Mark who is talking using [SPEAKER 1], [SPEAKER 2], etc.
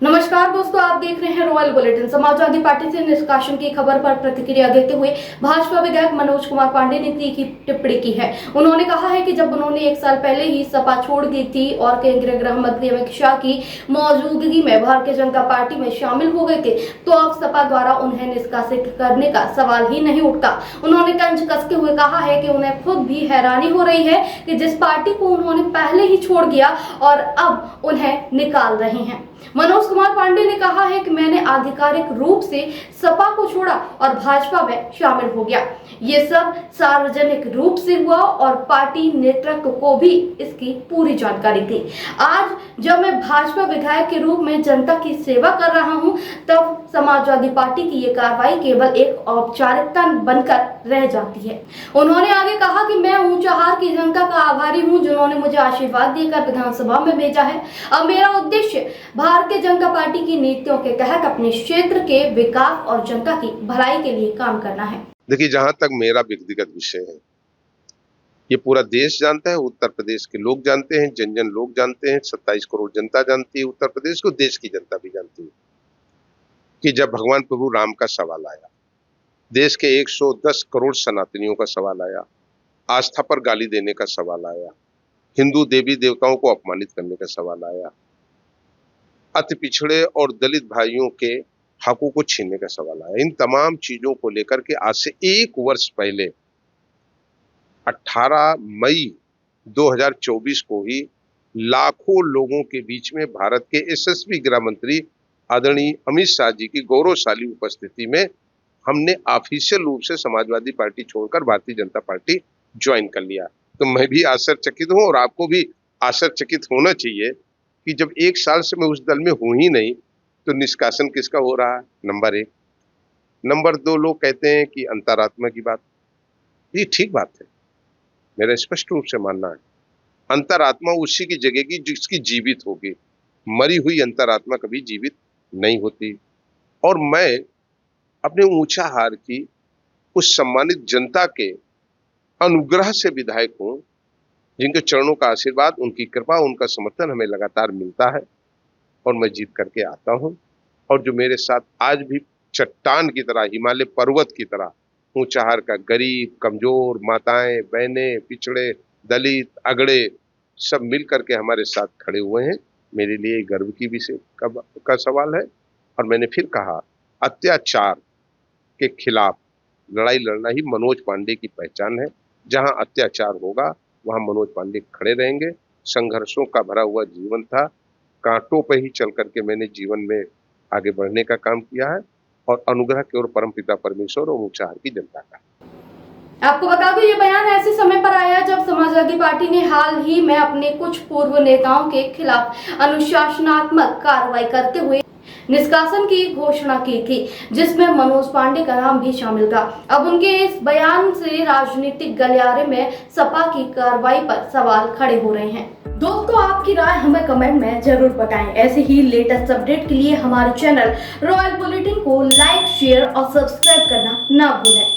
[SPEAKER 1] नमस्कार दोस्तों, आप देख रहे हैं रॉयल बुलेटिन। समाजवादी पार्टी से निष्कासन की खबर पर प्रतिक्रिया देते हुए भाजपा विधायक मनोज कुमार पांडे ने तीखी टिप्पणी की है। उन्होंने कहा है कि जब उन्होंने 1 साल पहले ही सपा छोड़ दी थी और केंद्रीय गृह मंत्री अमित शाह की मौजूदगी में भारतीय जनता पार्टी में शामिल हो गए थे, तो अब सपा द्वारा उन्हें निष्कासित करने का सवाल ही नहीं उठता। उन्होंने तंज कसते हुए कहा है कि उन्हें खुद भी हैरानी हो रही है कि जिस पार्टी को उन्होंने पहले ही छोड़ दिया और अब उन्हें निकाल रहे हैं। मनोज कुमार पांडे ने कहा है कि मैंने आधिकारिक रूप से सपा को छोड़ा और भाजपा में शामिल हो गया। ये सब सार्वजनिक रूप से हुआ और पार्टी नेतृत्व को भी इसकी पूरी जानकारी थी। आज जब मैं भाजपा विधायक के रूप में जनता की सेवा कर रहा हूं, तब समाजवादी पार्टी की ये कार्रवाई केवल एक औपचारिकता बनकर रह जाती है। उन्होंने आगे कहा कि मैं ऊंचाहार की जनता का आभारी हूं, जिन्होंने मुझे आशीर्वाद देकर विधानसभा में भेजा है। अब मेरा उद्देश्य भारतीय जनता पार्टी की नीतियों के तहत अपने क्षेत्र के विकास और जनता की भलाई के लिए काम करना है।
[SPEAKER 2] देखिए, जहां तक मेरा व्यक्तिगत विषय है, ये पूरा देश जानता है, उत्तर प्रदेश के लोग जानते हैं, जन जन लोग जानते हैं, 27 करोड़ जनता जानती है उत्तर प्रदेश को, देश की जनता भी जानती है कि जब भगवान प्रभु राम का सवाल आया, देश के 110 करोड़ सनातनियों का सवाल आया, आस्था पर गाली देने का सवाल आया, हिंदू देवी देवताओं को अपमानित करने का सवाल आया, अति पिछड़े और दलित भाइयों के हकों को छीनने का सवाल आया। इन तमाम चीजों को लेकर के आज से 1 वर्ष पहले 18 मई 2024 को ही लाखों लोगों के बीच में भारत के यशस्वी गृह मंत्री आदरणीय अमित शाह जी की गौरवशाली उपस्थिति में हमने ऑफिशियल रूप से समाजवादी पार्टी छोड़कर भारतीय जनता पार्टी ज्वाइन कर लिया। तो मैं भी आश्चर्यचकित हूं और आपको भी आश्चर्यचकित होना चाहिए कि जब 1 साल से मैं उस दल में हूं ही नहीं, तो निष्कासन किसका हो रहा है? नंबर 1। नंबर 2, लोग कहते हैं कि अंतरात्मा की बात, ये ठीक बात है, मेरा स्पष्ट रूप से मानना है। अंतरात्मा उसी की जगेगी जिसकी जीवित होगी, मरी हुई अंतरात्मा कभी जीवित नहीं होती। और मैं अपने ऊंचाहार की उस सम्मानित जनता के अनुग्रह से विधायक हूं, जिनके चरणों का आशीर्वाद, उनकी कृपा, उनका समर्थन हमें लगातार मिलता है और मैं जीत करके आता हूं। और जो मेरे साथ आज भी चट्टान की तरह, हिमालय पर्वत की तरह ऊंचाहार का गरीब, कमजोर, माताएं, बहनें, पिछड़े, दलित, अगड़े सब मिल करके हमारे साथ खड़े हुए हैं, मेरे लिए गर्व की विषय का सवाल है। और मैंने फिर कहा, अत्याचार के खिलाफ लड़ाई लड़ना ही मनोज पांडे की पहचान है। जहां अत्याचार होगा वहां मनोज पांडे खड़े रहेंगे। संघर्षों का भरा हुआ जीवन था, कांटों पर ही चल करके मैंने जीवन में आगे बढ़ने का काम किया है और अनुग्रह की ओर परमपिता परमेश्वर और ऊंचाहार की जनता का।
[SPEAKER 1] आपको बता दूं, ये बयान ऐसे समय पर आया जब समाजवादी पार्टी ने हाल ही में अपने कुछ पूर्व नेताओं के खिलाफ अनुशासनात्मक कार्रवाई करते हुए निष्कासन की घोषणा की थी, जिसमें मनोज पांडे का नाम भी शामिल था। अब उनके इस बयान से राजनीतिक गलियारे में सपा की कार्रवाई पर सवाल खड़े हो रहे हैं। दोस्तों, आपकी राय हमें कमेंट में जरूर बताएं। ऐसे ही लेटेस्ट अपडेट के लिए हमारे चैनल रॉयल बुलेटिन को लाइक, शेयर और सब्सक्राइब करना ना भूलें।